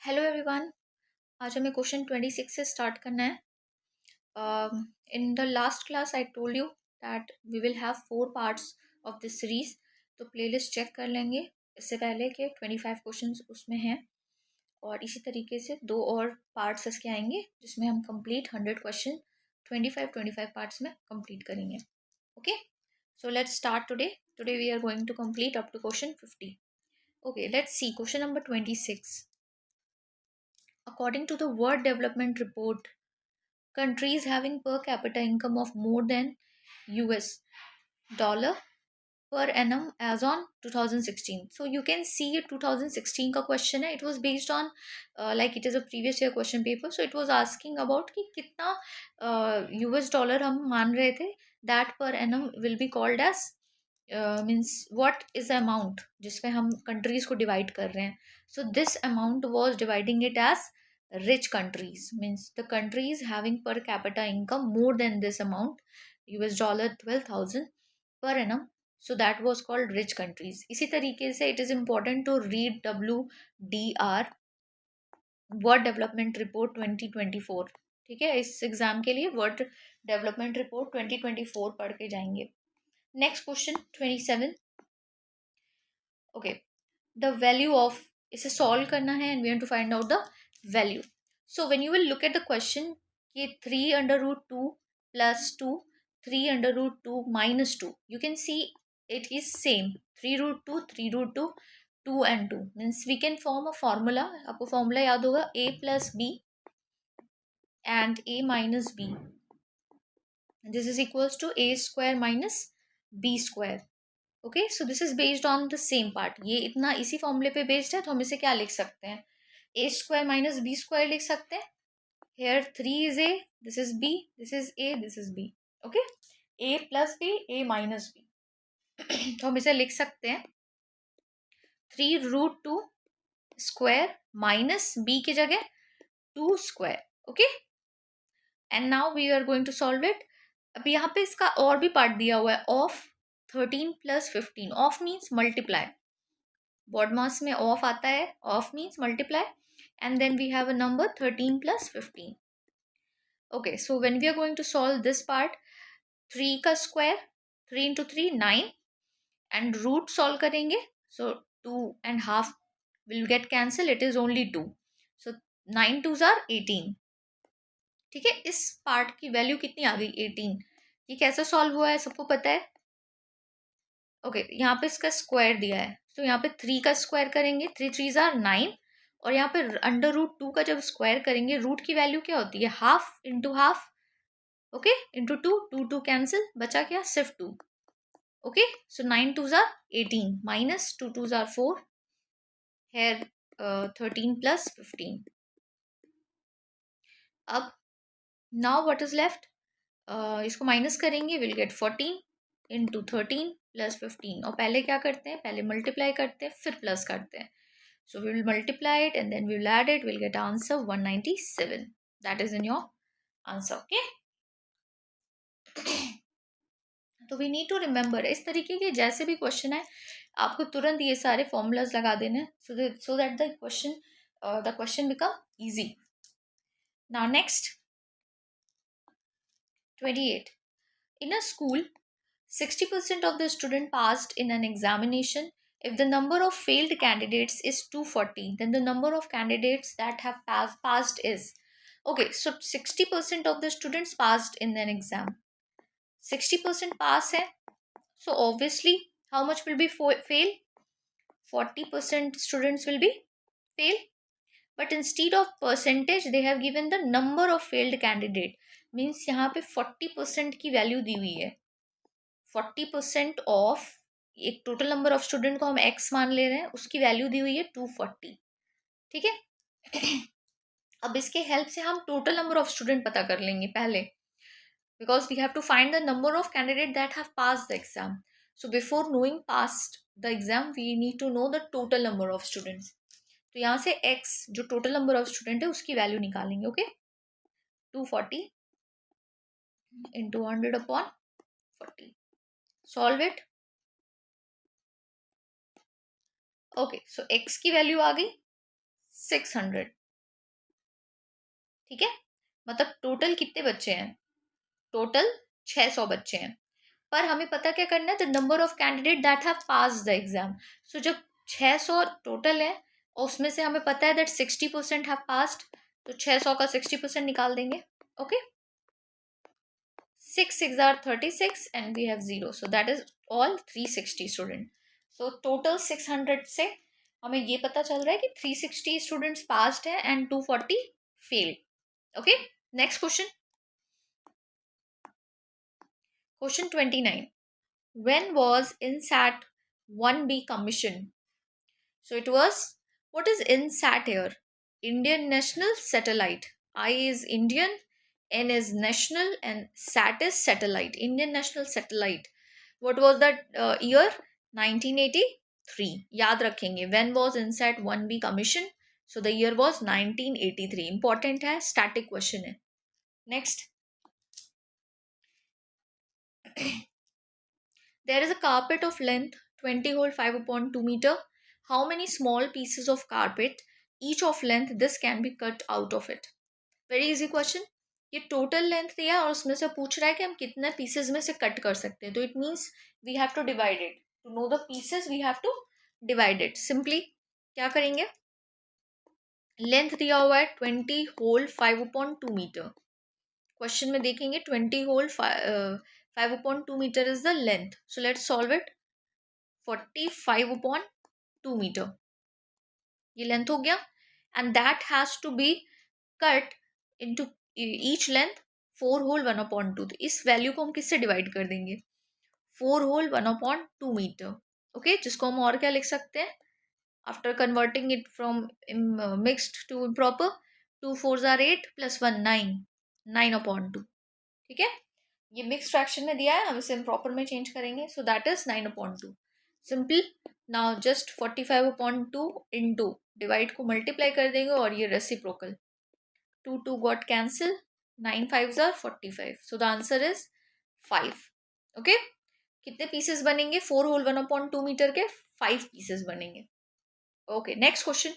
Hello everyone. आज हमें question 26 से स्टार्ट करना है। In the last class I told you that we will have 4 parts of this series. तो playlist check कर लेंगे इससे पहले कि 25 क्वेश्चंस उसमें हैं, और इसी तरीके से 2 और पार्ट्स इसके आएंगे जिसमें हम कंप्लीट 100 क्वेश्चन 25 पार्ट्स में कंप्लीट करेंगे। Okay, so let's start today. Today we are going to complete up to question 50। Okay, let's see question number 26। According to the World Development Report, countries having per capita income of more than US dollar per annum as on 2016. So you can see 2016 का question है. It was based on like it is a previous year question paper. So it was asking about कि कितना US dollar हम मान रहे थे that per annum will be called as means what is the amount जिसमें हम countries को divide कर रहे हैं. So this amount was dividing it as rich countries, means the countries having per capita income more than this amount US dollar 12,000 per annum. So that was called rich countries. इसी तरीके से it is important to read WDR word development report 2024। ठीक है, इस exam के लिए word development report 2024 पढ़ के जाएंगे। Next question 27। Okay, the value of, इसे सॉल्व करना है and we have to find out the value. So when you will look at the question कि 3/2 + 2 3/2 - 2, you can see it is same 3√2 3√2 2 and 2 means we can form a formula. आपको formula याद होगा a plus b and a minus b, this is equals to a square minus b square. Okay, so this is based on the same part. ये इतना इसी फॉर्मूले पे based है, तो हम इसे क्या लिख सकते हैं, a square minus b square लिख सकते हैं। Here 3 is a, this is b, this is a, this is b. Okay, a plus b, a minus b तो हम इसे लिख सकते हैं 3√2 स्क्वायर माइनस बी की जगह 2 square. Okay, and now we are going to solve it. अब यहाँ पे इसका और भी पार्ट दिया हुआ है, of 13 + 15। Of means multiply, BODMAS में ऑफ आता है, of means multiply, and then we have a number 13 + 15। Okay, so when we are going to solve this part, 3 का स्क्वायर 3 × 3 9, एंड रूट सॉल्व करेंगे, सो 2.5 will get cancel, it is only 2, so 9 2s are 18। ठीक है, इस part की value कितनी आ गई, 18। ये कैसे सॉल्व हुआ है सबको पता है। ओके, यहाँ पे इसका स्क्वायर दिया है, तो यहाँ पे 3 का स्क्वायर करेंगे, 3 3s are 9, और यहाँ पे √2 का जब स्क्वायर करेंगे, रूट की वैल्यू क्या होती है, half into half. Okay, into 2, 2 2 cancel, बचा क्या, सिर्फ 2। Okay, so 9 2s are 18 minus 2 2s are 4, here 13 + 15। अब नाउ व्हाट इज लेफ्ट, इसको माइनस करेंगे, विल गेट 14 इंटू 13 + 15, और पहले क्या करते हैं, पहले मल्टीप्लाई करते हैं फिर प्लस करते हैं। So we will multiply it and then we will add it. We'll get answer 197. That is in your answer. Okay. तो we need to remember, इस तरीके के जैसे भी क्वेश्चन है आपको तुरंत ये सारे फॉर्मूलाज लगा देने, so that the question become easy. Now next 28. In a school, 60% of the student passed in an examination. If the number of failed candidates is 240, then the number of candidates that have passed is, okay, so 60% of the students passed in an exam. 60% pass hai, so obviously how much will be fail, 40% students will be fail. But instead of percentage they have given the number of failed candidate, means यहाँ पे 40% की value दी हुई है। 40% of एक total number of student को हम x मान ले रहे हैं, उसकी वैल्यू दी हुई है 240। ठीक है, अब इसके हेल्प से हम टोटल नंबर ऑफ स्टूडेंट पता कर लेंगे पहले, because we have to find the number of candidate that have pass the exam. So before knowing past the exam we need to know the total number of students. तो यहाँ से x जो total number of student है उसकी value निकालेंगे। Okay, 240 into 100/40, solve it. Okay, so x की value आ गई 600। ठीक है, मतलब टोटल कितने बच्चे हैं? टोटल 600 बच्चे हैं। पर हमें पता क्या करना है, the number of candidate that have pass the exam. So जब 600 टोटल है और उसमें से हमें पता है दैट 60% हैव पास्ड, तो 600 का 60% निकाल देंगे। Okay, 6 6 are 36 and we have 0, so that is all 360 student। so total 600 से हमें ये पता चल रहा है कि 360 स्टूडेंट्स पास्ड है and 240 failed. Okay, next question, question 29, when was INSAT 1B commissioned? So it was, what is INSAT here? Indian National Satellite. I is Indian, N is national, and SAT is satellite. Indian National Satellite. What was that year? 1983. याद रखेंगे. When was INSAT 1B commissioned? So the year was 1983. Important है, static question है. Next. There is a carpet of length 20 whole 5/2 meter. How many small pieces of carpet, each of length, this can be cut out of it? Very easy question. ये total length दिया है और उसमें से पूछ रहा है कि हम कितने पीसेस में से कट कर सकते हैं, तो it means we have to divide it. To know the pieces we have to divide it. Simply क्या करेंगे, लेंथ दिया हुआ है 20 होल 5/2 मीटर। क्वेश्चन में देखेंगे 20 whole 5/2 meter is the length. So let's solve it. 45/2 meter ये length हो गया, and that has to be cut into each length 4 whole 1/2। तो इस वैल्यू को हम किससे डिवाइड कर देंगे? 4 होल 1/2 मीटर। ओके, जिसको हम और क्या लिख सकते हैं, after converting it from mixed to improper, 2 4s are 8 + 1 9, 9/2। ठीक है, ये मिक्स फ्रैक्शन में दिया है, हम इसे इम्प्रॉपर में चेंज करेंगे, सो that is 9/2। Simple, now just 45/2 into divide को मल्टीप्लाई कर देंगे और ये reciprocal, 2 2 got cancel, 9 5s are 45, so the answer is 5। Okay, कितने पीसेस बनेंगे 4 होल 1/2 मीटर के? 5 पीसेस बनेंगे। Okay, next question,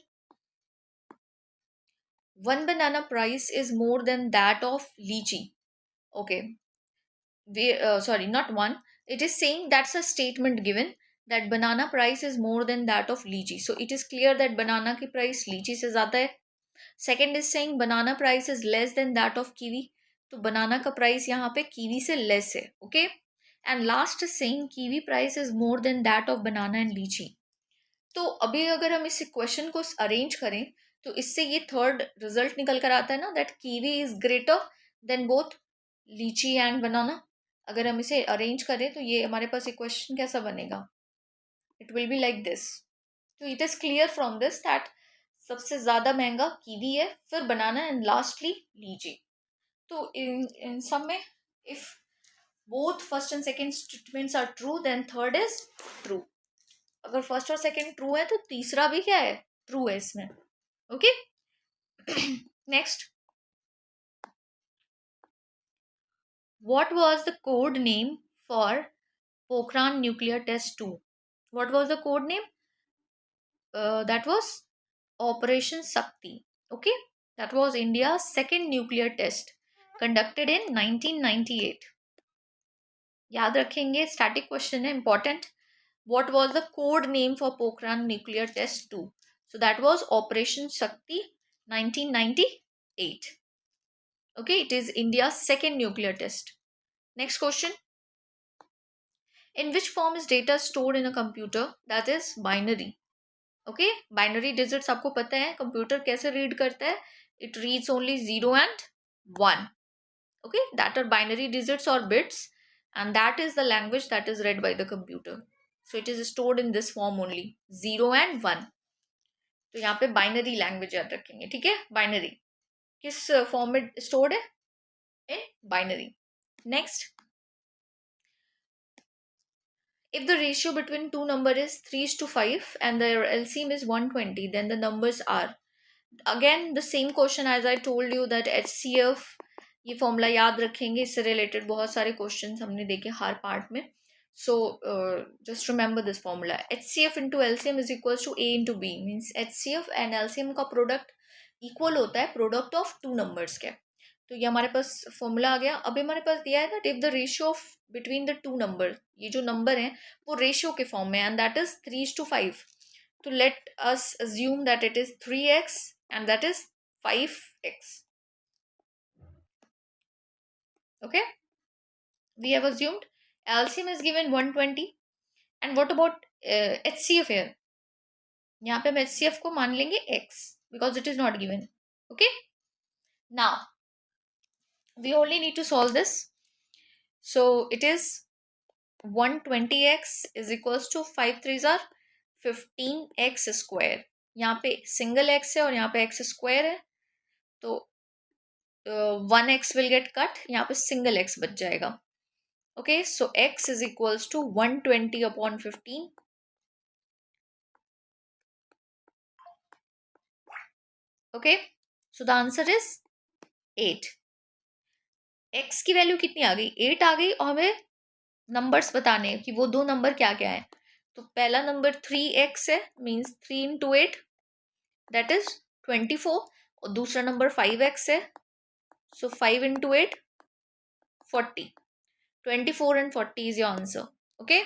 one banana price is more than that of lychee। okay, sorry, not one, it is saying that's a statement given that banana price is more than that of lychee, so it is clear that banana की price lychee से ज़्यादा है। Second is saying banana price is less than that of kiwi, तो बनाना का price यहाँ पे kiwi से less है। Okay, and last is saying kiwi price is more than that of banana and लीची। तो अभी अगर हम इस क्वेश्चन को अरेंज करें तो इससे ये थर्ड रिजल्ट निकल कर आता है ना, that kiwi is greater than both लीची एंड बनाना। अगर हम इसे अरेंज करें तो ये हमारे पास इक्वेशन कैसा बनेगा, it will be like this. तो it is clear from this that सबसे ज्यादा महंगा कीवी है, फिर बनाना एंड लास्टली लीची। तो इन सब में if both first and second statements are true then third is true. अगर फर्स्ट और सेकेंड ट्रू है तो तीसरा भी क्या है, ट्रू है इसमें। Okay, next, what was the code name for Pokhran nuclear test 2? What was the code name? That was Operation Sakti. Okay, that was India's second nuclear test conducted in 1998. याद रखेंगे, स्टैटिक क्वेश्चन है, important. What was the code name for Pokhran nuclear test 2? So that was Operation Shakti 1998. Okay, it is India's second nuclear test. Next question. In which form is data stored in a computer? That is binary. Okay, binary digits आपको पता है computer कैसे read करता है, it reads only 0 and 1। Okay, that are binary digits और bits and that is the language that is read by the computer. So it is stored in this form only, 0 and 1। तो यहाँ पे binary language याद रखेंगे। ठीक है, binary किस form में स्टोर्ड है, in binary. Next, if the ratio between two number is 3:5 and their LCM is 120, then the numbers are, again the same question as I told you that HCF, ये formula याद रखेंगे, इससे related बहुत सारे question हमने देखे हर part में। So just remember this formula. HCF into LCM is equals to A into B. Means HCF and LCM का प्रोडक्ट इक्वल होता है प्रोडक्ट ऑफ टू नंबर्स के. तो ये हमारे पास फॉर्मूला आ गया. अभी हमारे पास दिया है that if the ratio of between the two number, ये जो नंबर है वो रेशियो के फॉर्म में, एंड दैट इज 3:5. तो let us assume that it is 3x and that is 5x. Okay, we have assumed LCM is given 120. And what about HCF here? यहाँ पे हम HCF को मान लेंगे x because it is not given. Okay, now we only need to solve this. So it is 120x is equals to 5 3s are 15x square. यहाँ पे single x है और यहाँ पे x स्क्वायर है, तो 1x will get cut, यहाँ पे सिंगल x बच जाएगा. Okay, so x is equals to 120 upon 15. Okay, so the answer is 8. x की वैल्यू कितनी आ गई? 8 आ गई, और हमें नंबर्स बताने हैं कि वो दो नंबर क्या क्या है. तो पहला नंबर 3x है, मीन्स 3 into 8 दैट इज 24, और दूसरा नंबर 5x है, सो 5 into 8 40. 24 and 40 is your answer. Okay,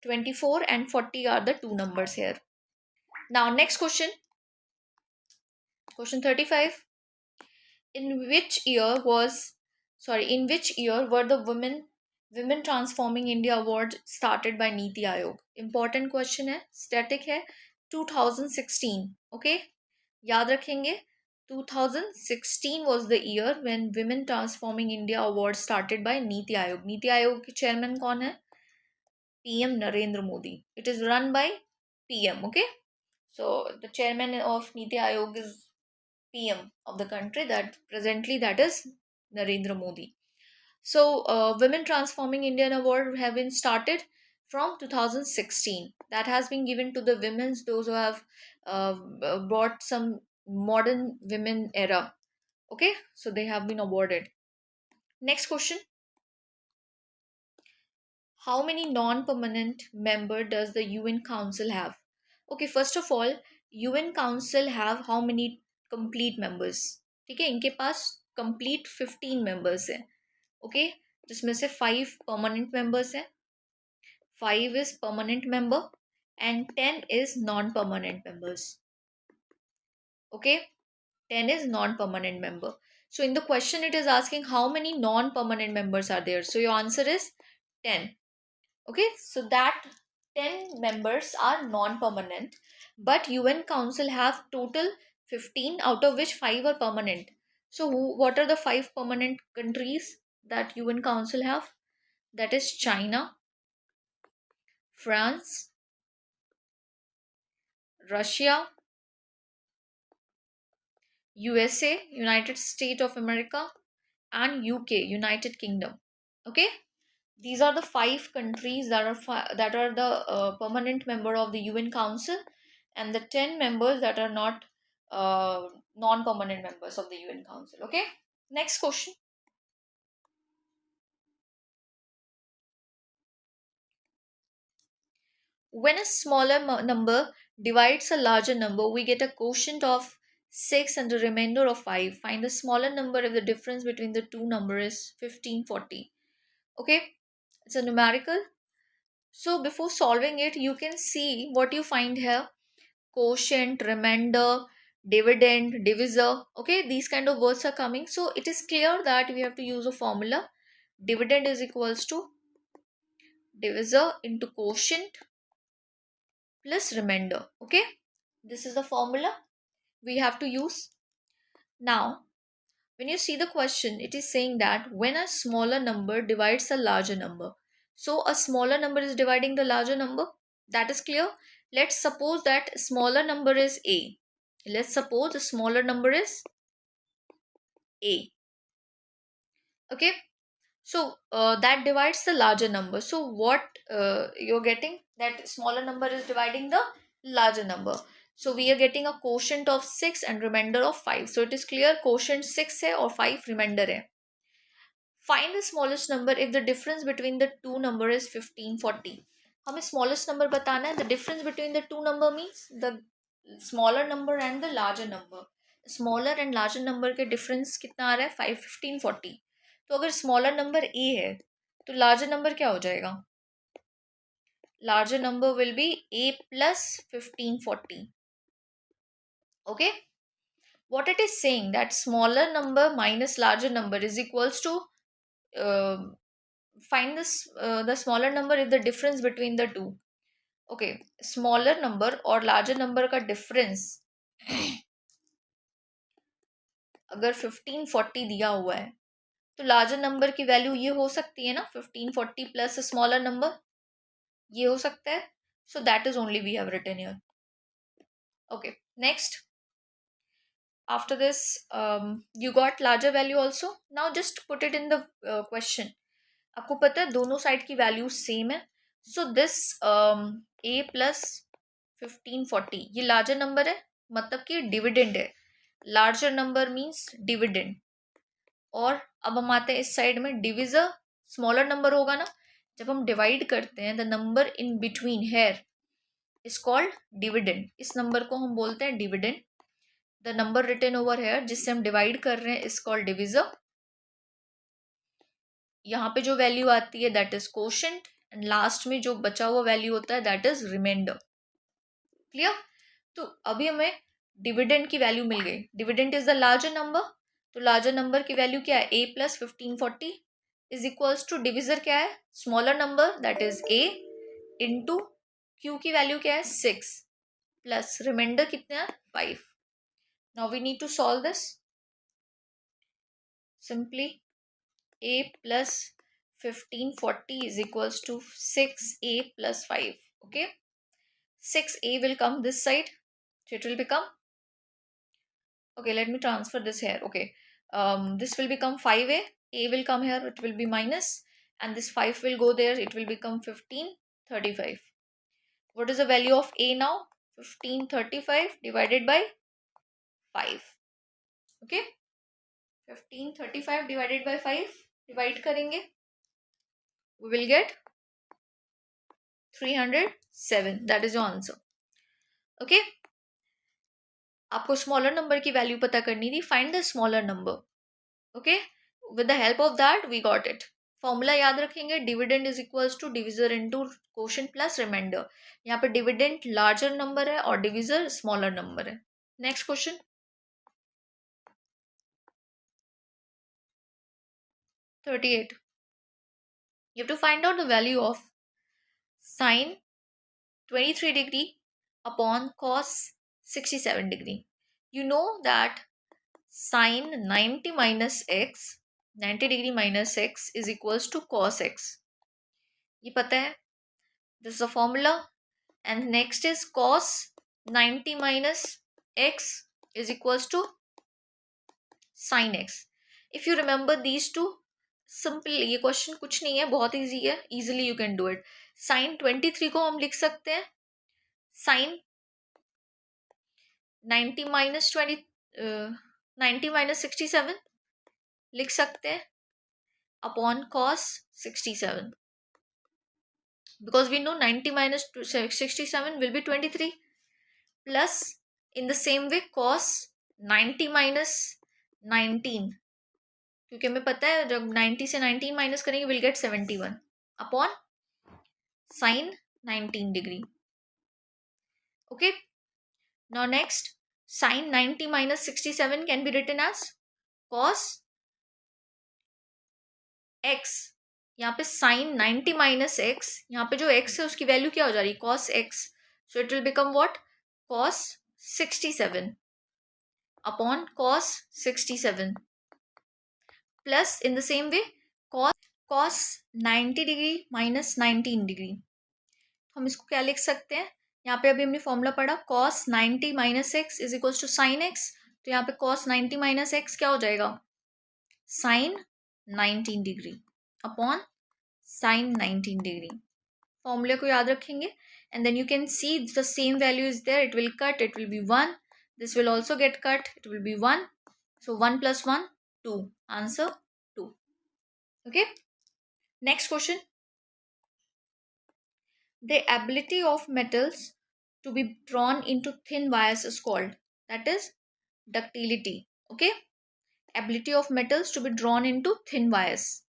24 and 40 are the two numbers here. Now next question, question 35. In which year were the women transforming India award started by Niti Aayog? Important question है, static है. 2016. Okay, याद रखेंगे. 2016 was the year when Women Transforming India Award started by Niti Aayog. Niti Aayog के chairman कौन है? PM Narendra Modi. It is run by PM. Okay, so the chairman of Niti Aayog is PM of the country, that presently that is Narendra Modi. So Women Transforming Indian Award have been started from 2016. That has been given to the women, those who have brought some modern women era. Okay, so they have been awarded. Next question. How many non-permanent member does the UN Council have? Okay, first of all, UN Council have how many complete members? ठीक है, इनके पास complete 15 members है. Okay, जिसमें से 5 permanent members हैं, 5 is permanent member and 10 is non permanent members. Okay, 10 is non-permanent member. So in the question it is asking how many non-permanent members are there. So your answer is 10. Okay, so that 10 members are non-permanent, but UN Council have total 15, out of which 5 are permanent. So what are the 5 permanent countries that UN Council have? That is China, France, Russia, USA, United States of America, and UK, United Kingdom. Okay, these are the 5 countries that are the permanent member of the UN Council, and the 10 members that are not non-permanent members of the UN Council. Okay, next question. When a smaller number divides a larger number, we get a quotient of 6 and a remainder of 5. Find the smaller number if the difference between the two numbers is 1540. Okay, it's a numerical. So before solving it, you can see what you find here. Quotient, remainder, dividend, divisor. Okay, these kind of words are coming. So it is clear that we have to use a formula. Dividend is equals to divisor into quotient plus remainder. Okay, this is the formula we have to use. Now when you see the question, it is saying that when a smaller number divides a larger number, so a smaller number is dividing the larger number. That is clear. Let's suppose that smaller number is a. Let's suppose the smaller number is a. Okay, so that divides the larger number. So what you're getting, that smaller number is dividing the larger number. So we are getting a quotient of 6 and remainder of 5. So it is clear quotient 6 है और 5 remainder है. Find the smallest number if the difference between the two number is 1540. हमें smallest number बताना है. The difference between the two number means the smaller number and the larger number. Smaller and larger number के difference कितना आ रहा है? 1540. तो अगर smaller number A है तो लार्जर नंबर क्या हो जाएगा? Larger number will be A plus 1540. Okay, what it is saying that smaller number minus larger number is equals to uh, find this the smaller number is the difference between the two. Okay, smaller number और larger number का difference अगर 1540 दिया हुआ है तो larger number की value ये हो सकती है ना, 1540 प्लस स्मॉलर नंबर, ये हो सकता है. So that is only we have written here. Okay, next. After this, you got larger value also. Now just put it in the question. आपको पता है दोनों साइड की वैल्यू सेम है. सो दिस ए प्लस 1540 ये larger number है, मतलब कि डिविडेंड है. Larger number means dividend. और अब हम आते हैं इस साइड में, डिविजर स्मॉलर नंबर होगा ना. जब हम डिवाइड करते हैं the number in between here is called dividend. इस नंबर को हम बोलते हैं dividend. The number written over here जिससे हम डिवाइड कर रहे हैं इज कॉल्ड डिविजर. यहाँ पे जो वैल्यू आती है that is quotient and last में जो बचा हुआ वैल्यू होता है दैट इज रिमाइंडर. क्लियर? तो अभी हमें डिविडेंड की वैल्यू मिल गई. Dividend is the larger number. तो लार्जर नंबर की वैल्यू क्या है? A plus 1540 is equals to divisor क्या है? Smaller number that is A into Q की वैल्यू क्या है? 6 प्लस रिमाइंडर कितना है? 5. Now we need to solve this. Simply a plus 1540 is equals to 6a plus 5. Okay, 6a will come this side, so it will become, okay, let me transfer this here. Okay, this will become 5a, a will come here, it will be minus, and this 5 will go there, it will become 1535. What is the value of a now? 1535 divided by 5. Okay, 1535 divided by 5 divide करेंगे, we will get 307. That is your answer. Okay, आपको smaller number की value पता करनी थी. Find the smaller number. Okay, with the help of that we got it. Formula याद रखेंगे, dividend is equals to divisor into quotient plus remainder. यहाँ पे dividend larger number है और डिविजर स्मॉलर नंबर है. Next question 38. You have to find out the value of sine 23 degree upon cos 67 degree. You know that sine 90 minus x, 90 degree minus x is equals to cos x. ये पता है, this is a formula. And next is cos 90 minus x is equals to sin x. If you remember these two, simple, ये question कुछ नहीं है, बहुत easy है, easily you can do it. sin 23 को हम लिख सकते हैं sin 90 minus 20 90 minus 67 लिख सकते हैं upon cos 67, because we know 90 minus 67 will be 23, plus in the same way cos 90 minus 19, क्योंकि हमें पता है जब 90 से 19 माइनस करेंगे will gate 71 upon sin 19 degree. Okay, now next sin 90 minus 67 can be written as cos x. यहाँ पे sin 90 minus x, यहाँ पे जो x है उसकी वैल्यू क्या हो जा रही है? cos x. So it will become what? cos 67 upon cos 67 plus in the same way cos 90 degree minus 19 degree. हम इसको क्या लिख सकते हैं? यहाँ पे अभी हमने फॉर्मूला पढ़ा cos 90 minus x is equals to sin x. तो यहाँ पे cos 90 minus x क्या हो जाएगा? sin 19 degree upon sin 19 degree. फॉर्मूले को याद रखेंगे and then you can see the same value is there. It will cut, it will be 1. This will also get cut, it will be 1. So 1 plus 1 2. Answer 2. Okay. Next question. The ability of metals to be drawn into thin wires is called, that is ductility. Okay. Ability of metals to be drawn into thin wires,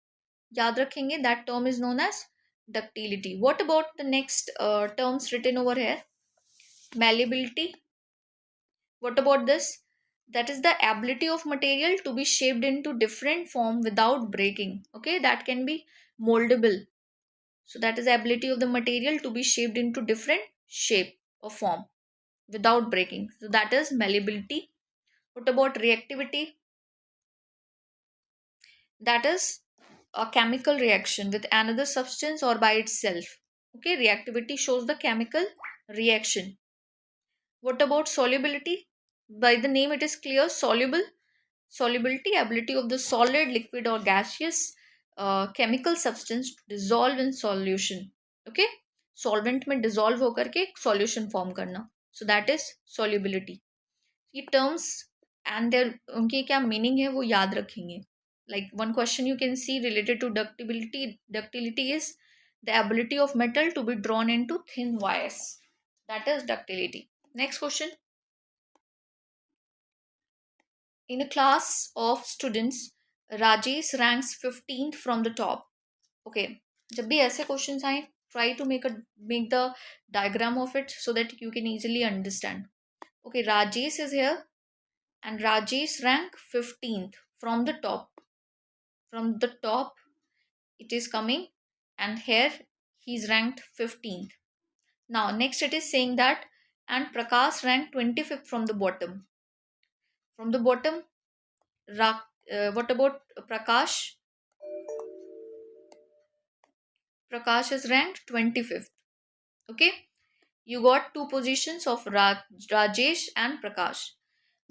याद रखेंगे, that term is known as ductility. What about the next terms written over here? Malleability. What about this? That is the ability of material to be shaped into different form without breaking. Okay, that can be moldable. So that is the ability of the material to be shaped into different shape or form without breaking. So that is malleability. What about reactivity? That is a chemical reaction with another substance or by itself. Okay, reactivity shows the chemical reaction. What about solubility? By the name it is clear, soluble. Solubility, ability of the solid, liquid or gaseous chemical substance to dissolve in solution. Okay, solvent में dissolve होकर के solution form करना. So that is solubility. ये terms and their उनकी क्या meaning है वो याद रखेंगे. Like one question you can see related to ductility. Ductility is the ability of metal to be drawn into thin wires. That is ductility. Next question. In a class of students, Rajesh ranks 15th from the top. Okay. जब भी ऐसे questions आए, try to make the diagram of it so that you can easily understand. Okay, Rajesh is here and Rajesh rank 15th from the top. From the top it is coming and here he is ranked 15th. Now next it is saying that and Prakash ranked 25th from the bottom. From the bottom, what about Prakash? Prakash is ranked 25th. Okay. You got two positions of Rajesh and Prakash.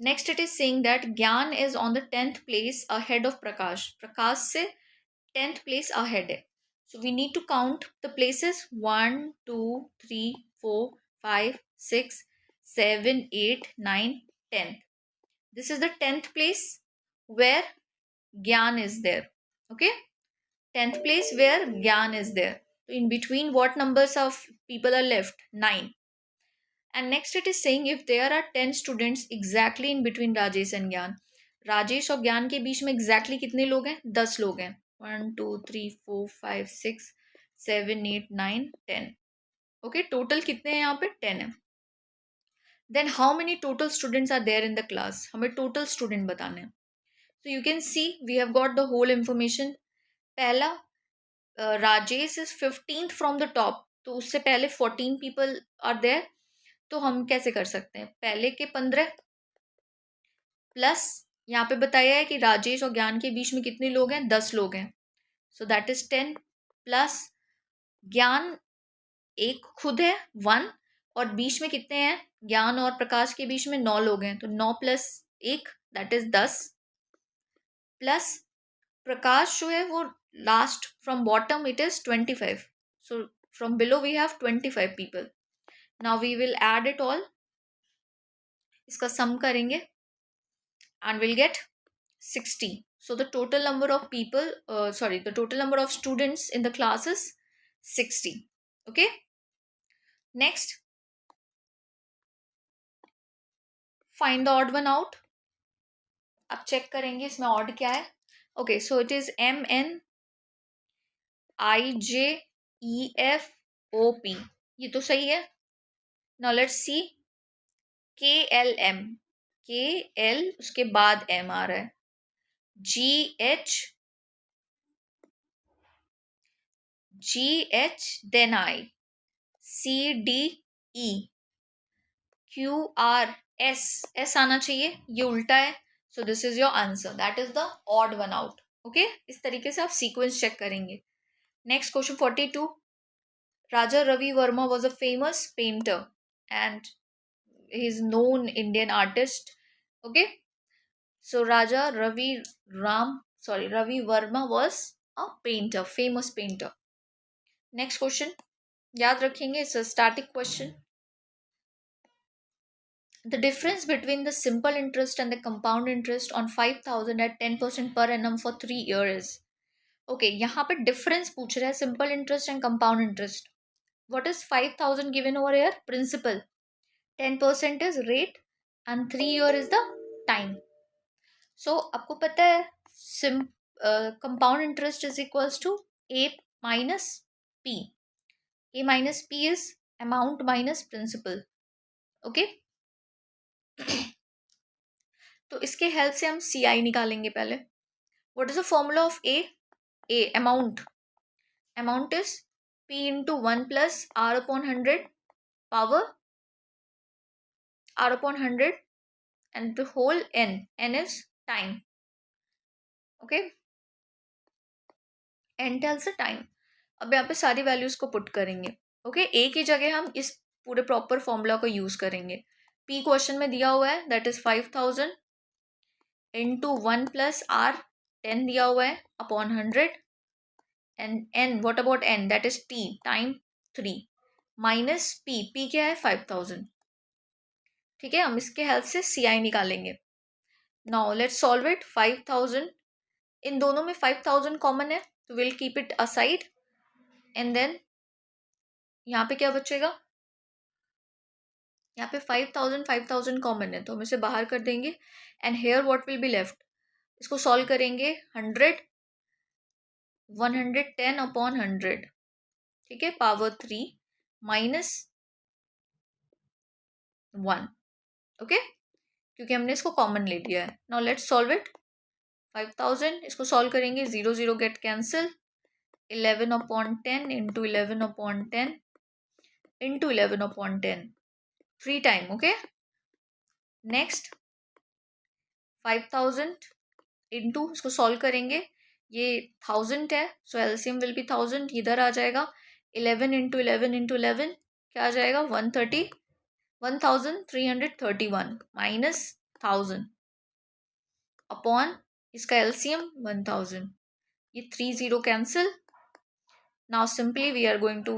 Next it is saying that Gyan is on the 10th place ahead of Prakash. Prakash se 10th place ahead hai. So we need to count the places 1, 2, 3, 4, 5, 6, 7, 8, 9, 10. This is the 10th place where Gyan is there. Okay. 10th place where Gyan is there. So in between what numbers of people are left? 9. And next it is saying if there are 10 students exactly in between Rajesh and Gyan. Rajesh और ज्ञान के बीच में exactly कितने लोग हैं? 10 लोग हैं. 1 2 3 4 5 6 7 8 9 10. Okay, total कितने हैं यहाँ पे? 10 है. Then how many total students are there in the class? हमें टोटल स्टूडेंट बताने हैं. So you can see we have got the whole information. पहला, Rajesh is 15th from the top, तो उससे पहले 14 पीपल आर देयर. तो हम कैसे कर सकते हैं? पहले के 15 प्लस यहाँ पे बताया है कि राजेश और ज्ञान के बीच में कितने लोग हैं? 10 लोग हैं. सो दैट इज 10 प्लस ज्ञान एक खुद है 1 और बीच में कितने हैं? ज्ञान और प्रकाश के बीच में 9 लोग हैं, तो 9 plus 1 that is 10 plus Prakash जो है वो last from bottom it is 25. So from below we have 25 people. Now we will add it all. इसका सम करेंगे and we'll get 60. So the total number of people, the total number of students in the class is 60. Okay. Next, find the odd one out. अब check करेंगे इसमें odd क्या है. Okay, so it is MNIJEFOP. ये तो सही है. Now let's see KLM. KL उसके बाद M आ रहा है. GH then I. CDE. QRS. S आना चाहिए, ये उल्टा है. So this is your answer. That is the odd one out. Okay, इस तरीके से आप सीक्वेंस चेक करेंगे. Next question 42. Raja Ravi Varma was a famous painter and he is known Indian artist. Okay, so Raja Ravi Varma was a painter, famous painter. Next question याद रखेंगे, it's a static question. The difference between the simple interest and the compound interest on 5,000 at 10% per annum for 3 years is. Okay, यहाँ पे difference पूछ रहा है, simple interest and compound interest. What is 5,000 given over here? Principal. 10% is rate and 3 year is the time. सो आपको पता है सिम compound interest is equals to A minus P. A minus P is amount minus principal. Okay, तो इसके help से हम C आई निकालेंगे पहले. What is the formula of A? A amount. Amount is p into 1 plus r upon 100 power r upon 100 and the whole n is time. Okay, n tells the time. अब यहाँ पे सारी values को put करेंगे. Okay, ए की जगह हम इस पूरे प्रॉपर फॉर्मूला को यूज करेंगे. पी क्वेश्चन में दिया हुआ है, that is 5,000 into 1 plus r 10 दिया हुआ है upon 100 and n, what about n? That is t, time 3 minus p. P क्या है? 5,000. ठीक है, हम इसके हेल्प से सी आई निकालेंगे. Now let's solve it. 5,000, इन दोनों में 5,000 कॉमन है तो will keep it aside and then यहाँ पे क्या बचेगा? यहाँ पे 5,000 कॉमन है तो हम इसे बाहर कर देंगे and here what will be left? इसको सॉल्व करेंगे. 100 110 अपॉन 100, ठीक है, पावर 3 माइनस 1. ओके, क्योंकि हमने इसको कॉमन ले लिया है. Now let's solve it. 5,000 इसको सॉल्व करेंगे, 0 0 get cancel. 11 upon 10 into 11 upon 10 into 11 upon 10 3 time. Okay, next 5,000 into, इसको सॉल्व करेंगे, ये 1,000 है सो एलसीएम विल बी 1,000. इधर आ जाएगा 11 इंटू 11 इंटू 11 क्या आ जाएगा? 1,331 माइनस 1,000 अपॉन इसका एलसीएम 1,000. ये 3 0 cancel. Now simply we are going to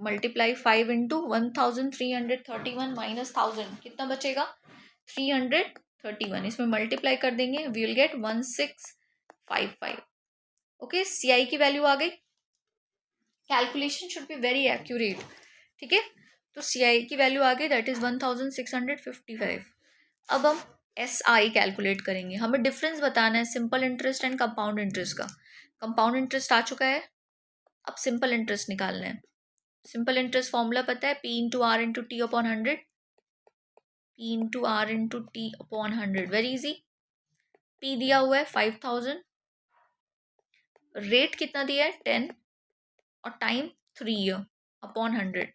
multiply 5 into 1,331 minus 1,000. कितना बचेगा? 331. इसमें मल्टीप्लाई कर देंगे, we will get 1655. ओके, सी आई की वैल्यू आ गई. Calculation should be very accurate. ठीक है, तो सी आई की वैल्यू आ गई, दैट इज 1655. अब हम एस आई कैलकुलेट करेंगे. हमें डिफरेंस बताना है simple interest and compound interest का. कंपाउंड इंटरेस्ट आ चुका है, अब सिंपल इंटरेस्ट निकालना है. सिंपल इंटरेस्ट फॉर्मूला पता है, p into r into t upon 100. P into r into t upon 100, very easy. P दिया हुआ है 5,000, रेट कितना दिया है 10 और टाइम 3 ईयर अपॉन 100.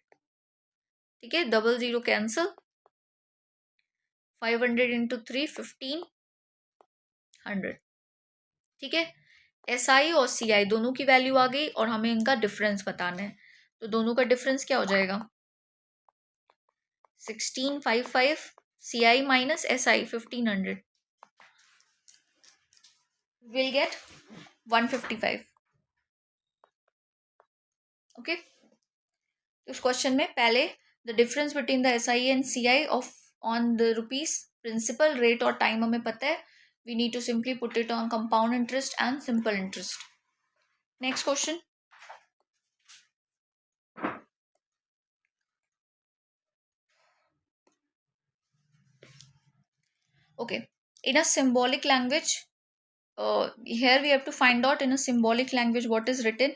ठीक है, 0 0 कैंसिल. 500 इंटू 3 1,500. ठीक है, एस आई और सी आई दोनों की वैल्यू आ गई और हमें इनका डिफरेंस बताना है. तो दोनों का डिफरेंस क्या हो जाएगा? 1655 C I minus S I 1,500 will get 155. Okay, उस क्वेश्चन में पहले the difference between the S I and C I of on the rupees principal, rate और टाइम हमें पता है. We need to simply put it on compound interest and simple interest. Next question. Okay, in a symbolic language, here we have to find out in a symbolic language what is written,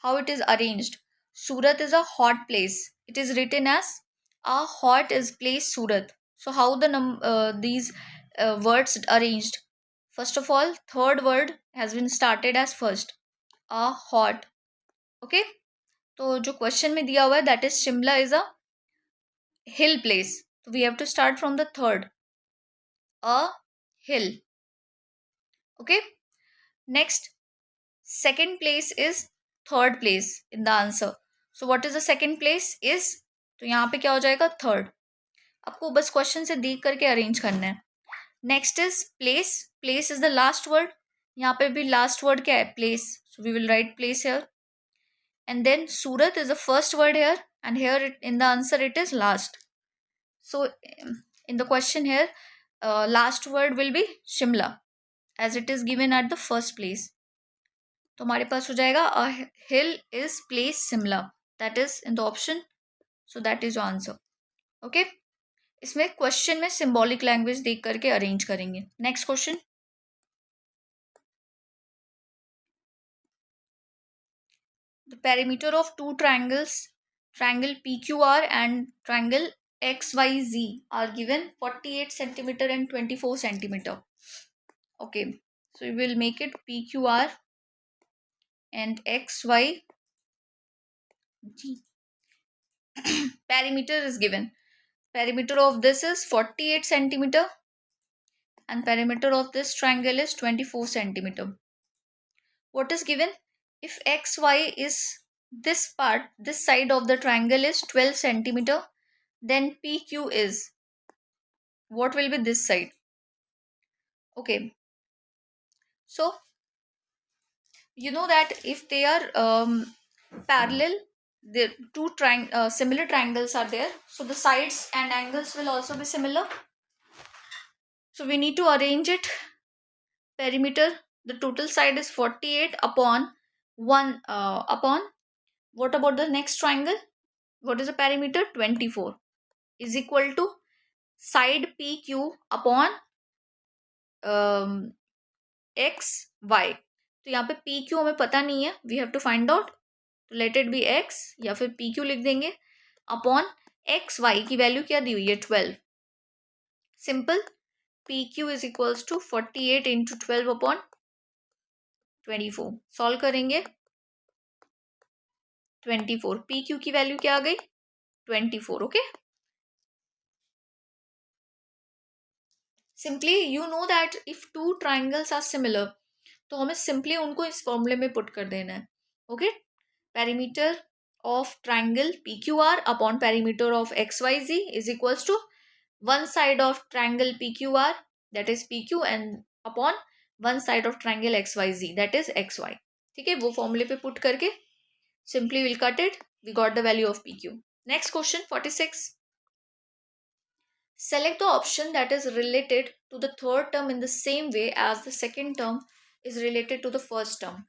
how it is arranged. Surat is a hot place. It is written as a hot is place Surat. So how these words arranged? First of all, third word has been started as first. A hot. Okay. तो जो question में दिया हुआ है that is Shimla is a hill place. So we have to start from the third. A hill. Okay, next, second place is third place in the answer. So what is the second place is, तो यहाँ पे क्या हो जाएगा? Third. आपको बस question से देख करके अरेंज करना है. Next is place. Place is the last word. यहाँ पे भी लास्ट वर्ड क्या है? Place. So we will write place here. And then Surat is the first word here and here in the answer it is last. So in the question here last word will be Shimla as it is given at the first place. तो हमारे पास हो जाएगा a hill is place Shimla, that is in the option, so that is answer. Okay, इसमें question में symbolic language देख करके arrange करेंगे। Next question, the perimeter of two triangles, triangle PQR and triangle XYZ, are given 48 centimeter and 24 centimeter. Okay, so we will make it PQR and XYZ. Perimeter is given. Perimeter of this is 48 centimeter and perimeter of this triangle is 24 centimeter. What is given? If XY is this part, this side of the triangle is 12 centimeter, then PQ is, what will be this side? Okay, so you know that if they are parallel, the two similar triangles are there, so the sides and angles will also be similar. So we need to arrange it. Perimeter, the total side is 48 upon 1 upon, what about the next triangle? What is the perimeter? 24 is equal to side PQ upon x y. तो यहाँ पे p q हमें पता नहीं है, we have to find out, तो let it be x या फिर पी क्यू लिख देंगे अपॉन एक्स वाई की वैल्यू क्या दी हुई है 12। Simple, p q is equals to 48 into 12 upon 24। Solve करेंगे 24, पी क्यू की वैल्यू क्या आ गई 24। Okay, simply you know that if two triangles are similar, तो हमें सिंपली उनको इस फॉर्मूले में पुट कर देना है। Okay, perimeter of triangle P Q R upon perimeter of X Y Z is equals to one side of triangle P Q R that is P Q and upon one side of triangle X Y Z that is X Y. ठीक है, वो फॉर्मूले पे put करके simply will cut it, we got the value of P Q. Next question 46, select the option that is related to the third term in the same way as the second term is related to the first term.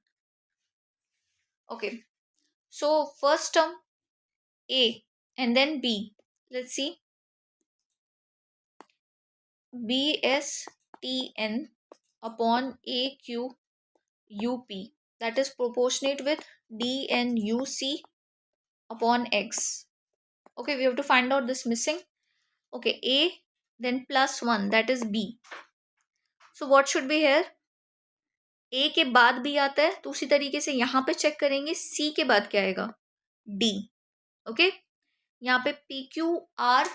Okay, so first term A and then B. Let's see. BSTN upon AQUP, that is proportionate with DNUC upon X. Okay, we have to find out this missing. Okay, A then plus 1, that is B. So what should be here? A के बाद B आता है, तो उसी तरीके से यहाँ पे चेक करेंगे C के बाद क्या आएगा D। ओके, यहाँ पे PQR,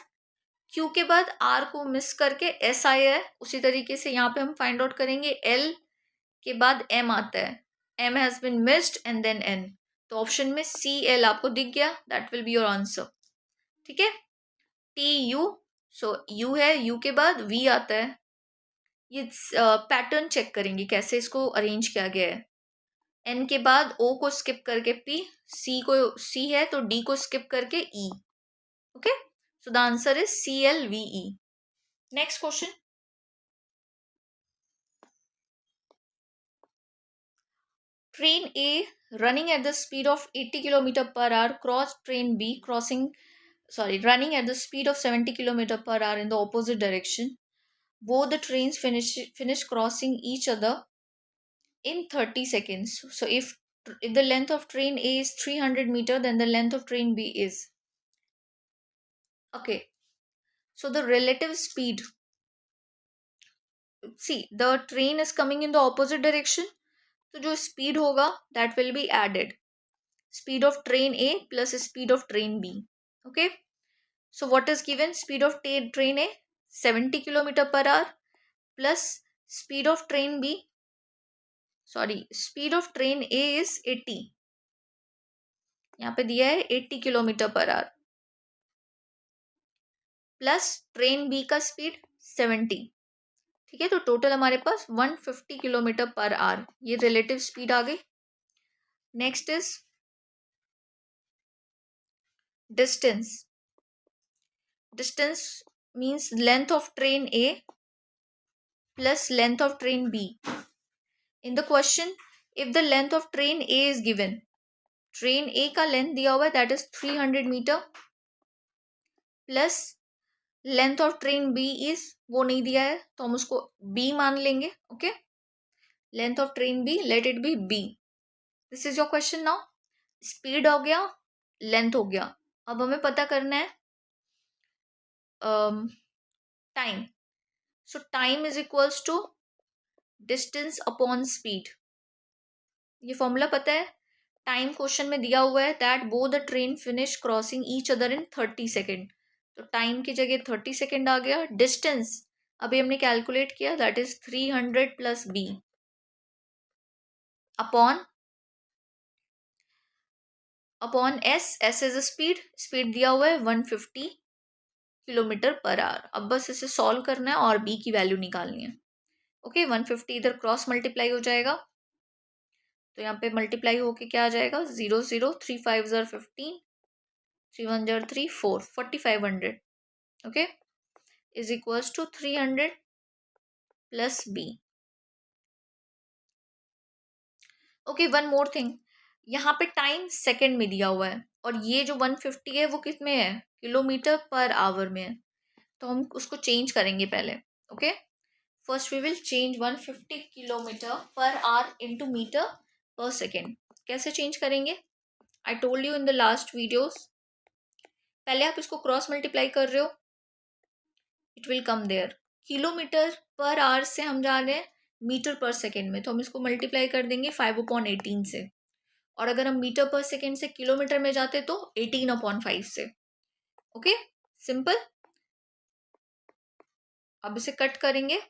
Q के बाद R को मिस करके S आया है, उसी तरीके से यहाँ पे हम फाइंड आउट करेंगे L के बाद M आता है, M has been missed and then N, तो ऑप्शन में CL आपको दिख गया, that will be your answer. ठीक है, TU, सो U है, U के बाद V आता है, ये पैटर्न चेक करेंगे कैसे इसको अरेंज किया गया है। एन के बाद ओ को स्किप करके पी, सी को सी है तो डी को स्किप करके E. Okay, so the answer is CLVE। Next question, train A running at the speed of 80 km per hour crossed train B running at the speed of 70 km per hour in the opposite direction. Both the trains finish crossing each other in 30 seconds. So if the length of train A is 300 meter, then the length of train B is, okay, so the relative speed, see the train is coming in the opposite direction, तो जो speed होगा that will be added, speed of train A plus speed of train B. Okay, so what is given? Speed of train A 70 km per hour plus speed of train B, speed of train A is 80, यहाँ पे दिया है 80 km per hour plus train B का speed 70। ठीक है, तो total हमारे पास 150 किलोमीटर पर आवर, ये रिलेटिव स्पीड आ गई। Next is distance. Distance means length of train A plus length of train B. In the question if the length of train A is given, train A का length दिया हुआ है that is 300 metre, plus length of train B is, वो नहीं दिया है तो हम उसको बी मान लेंगे. Okay, length of train b, let it be b. This is your question now. Speed हो गया, लेंथ हो गया. अब हमें पता करना है time. So time is equals to distance upon speed. ये फॉर्मूला पता है. टाइम क्वेश्चन में दिया हुआ है that both the train finish crossing each other in 30 second. तो टाइम की जगह 30 सेकेंड आ गया. डिस्टेंस अभी हमने कैलकुलेट किया that is 300 plus b upon s. S is speed, speed दिया हुआ है 150 किलोमीटर पर आवर. अब बस इसे सॉल्व करना है और बी की वैल्यू निकालनी है. ओके, 150 इधर क्रॉस मल्टीप्लाई हो जाएगा तो यहाँ पे मल्टीप्लाई होके क्या आ जाएगा, 0 0, 3 5 ज़र 15, 3 1 ज़र 3 4, 4500. Okay, is equals to 300 plus b. Okay, one more thing, यहाँ पे टाइम सेकंड में दिया हुआ है और ये जो 150 है वो किस में है, किलोमीटर पर आवर में है. तो हम उसको चेंज करेंगे पहले. Okay, first we will change 150 kilometre per hour into meter per second. कैसे चेंज करेंगे, I told you in the last videos. पहले आप इसको क्रॉस मल्टीप्लाई कर रहे हो, it will come there. Kilometer per hour से हम जा रहे हैं मीटर पर सेकेंड में, तो हम इसको मल्टीप्लाई कर देंगे 5/18 से. और अगर हम मीटर पर सेकेंड से किलोमीटर में जाते तो 18/5 से. Okay, simple. अब इसे कट करेंगे.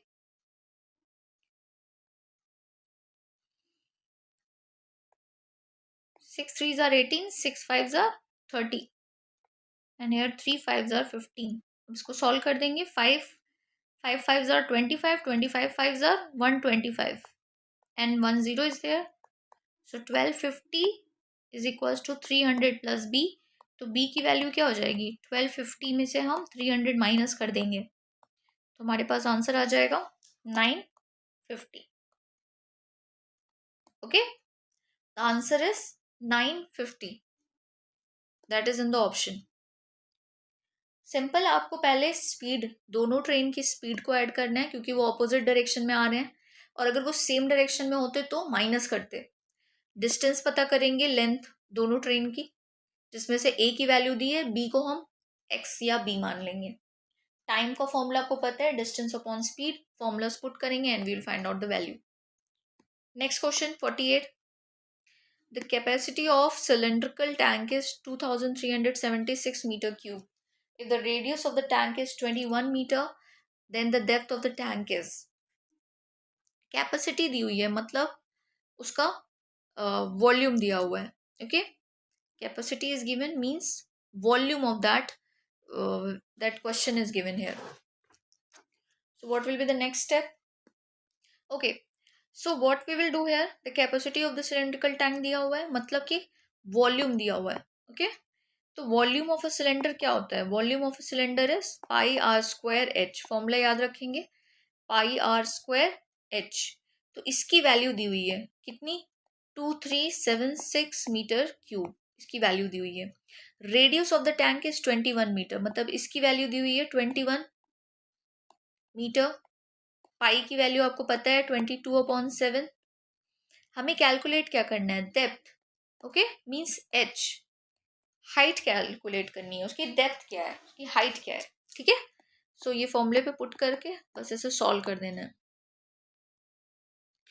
6 3 ज़र 18, 6 5 ज़र 30 एंड हेयर 3 5 ज़र 15. इसको सॉल्व कर देंगे. 5 5 5 ज़र 25, 25 5 ज़र 125 and 1 0 is there. So 1250 is equals to 300 plus B. तो बी की वैल्यू क्या हो जाएगी, 1250 में से हम 300 माइनस कर देंगे तो हमारे पास आंसर आ जाएगा 950. Okay, the answer is 950. That is in the option. Simple. आपको पहले स्पीड, दोनों ट्रेन की स्पीड को ऐड करना है क्योंकि वो ऑपोजिट डायरेक्शन में आ रहे हैं, और अगर वो सेम डायरेक्शन में होते तो माइनस करते. डिस्टेंस पता करेंगे, लेंथ दोनों ट्रेन की, जिसमें से ए की वैल्यू दी है, बी को हम एक्स या बी मान लेंगे. टाइम का फॉर्मूला आपको पता है, distance upon speed. Formulas put करेंगे and we will find out the value. Next question 48. The capacity of cylindrical tank is 2376 meter cube. If the radius of the tank is 21 meter, then the depth of the tank is. Capacity दी हुई है मतलब उसका volume दिया हुआ है. Okay, capacity is given means volume of that question is given here. So what will be the next step? Okay, so what we will do here, the capacity of the cylindrical tank दिया हुआ है मतलब कि volume दिया हुआ है. Okay, तो volume of a cylinder क्या होता है, volume of a cylinder is pi r square h. Formula याद रखेंगे, पाई आर स्क्वायर एच. तो इसकी वैल्यू दी हुई है कितनी, 2376 मीटर क्यूब. इसकी वैल्यू दी हुई है. Radius of the tank is 21 metre, मतलब इसकी वैल्यू दी हुई है 21 मीटर. पाई की वैल्यू आपको पता है 22/7. हमें कैलकुलेट क्या करना है, depth. Okay, means H. Height calculate करनी है, उसकी डेप्थ क्या है, उसकी हाइट क्या है. ठीक है, सो ये फॉर्मूले पे पुट करके बस इसे सॉल्व कर देना है.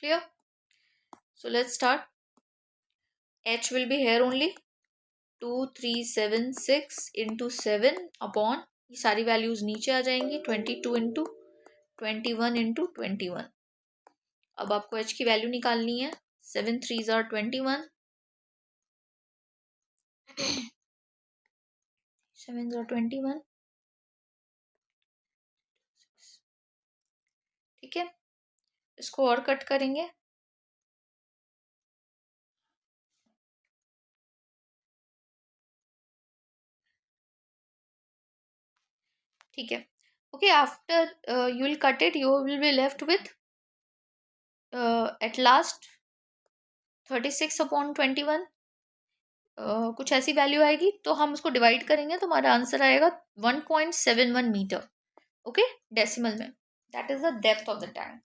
Clear? So let's start. H will be here only 2376 into 7 upon, ये सारी वैल्यूज नीचे आ जाएंगी, 22 इंटू 21 इंटू 21. अब आपको एच की वैल्यू निकालनी है. 7 3 ज़ार 21, 7 ज़ार 21. ठीक है, इसको और कट करेंगे. ठीक है. Okay, after you will cut it, you will be left with at last 36/21 कुछ ऐसी वैल्यू आएगी, तो हम उसको डिवाइड करेंगे तो हमारा आंसर आएगा 1.71 मीटर, ओके, डेसिमल में। That is the depth of the tank.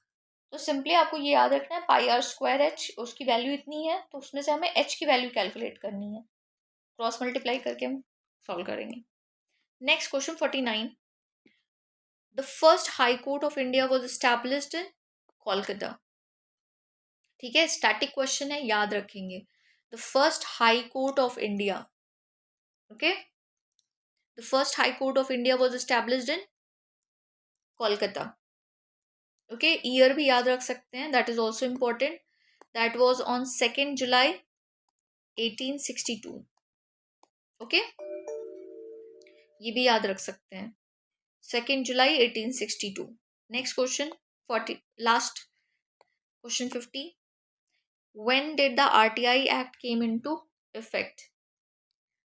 तो सिंपली आपको ये याद रखना है, पाई आर स्क्वायर एच, उसकी वैल्यू इतनी है, तो उसमें से हमें एच की वैल्यू कैलकुलेट करनी है, क्रॉस मल्टीप्लाई करके हम सॉल्व करेंगे। Next question 49, the first high court of India was established in Kolkata. ठीक है, स्टैटिक क्वेश्चन है, याद रखेंगे। The first high court of India, okay, the first high court of India was established in Kolkata. Okay, year भी याद रख सकते हैं, that is also important. That was on 2 July 1862। Okay, ये भी याद रख सकते हैं, 2 जुलाई 1862। Next question 40, last question 50, when did the RTI Act came into effect?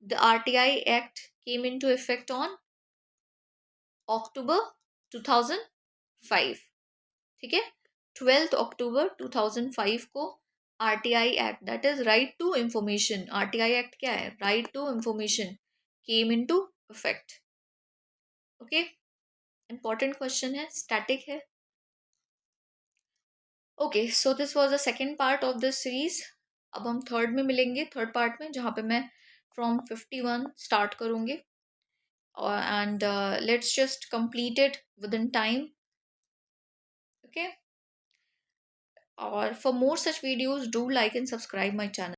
The RTI Act came into effect on October 2005। ठीक है, 12 अक्टूबर 2005 को RTI Act, that is right to information, RTI Act क्या है, right to information, came into effect. Okay, important question है, static है। Okay, so this was the second part of this series. अब हम third में मिलेंगे, थर्ड पार्ट में, जहाँ पे मैं फ्रॉम 51 स्टार्ट करूँगी, and let's just complete it within time, okay? Or for more such videos, do like and subscribe my channel.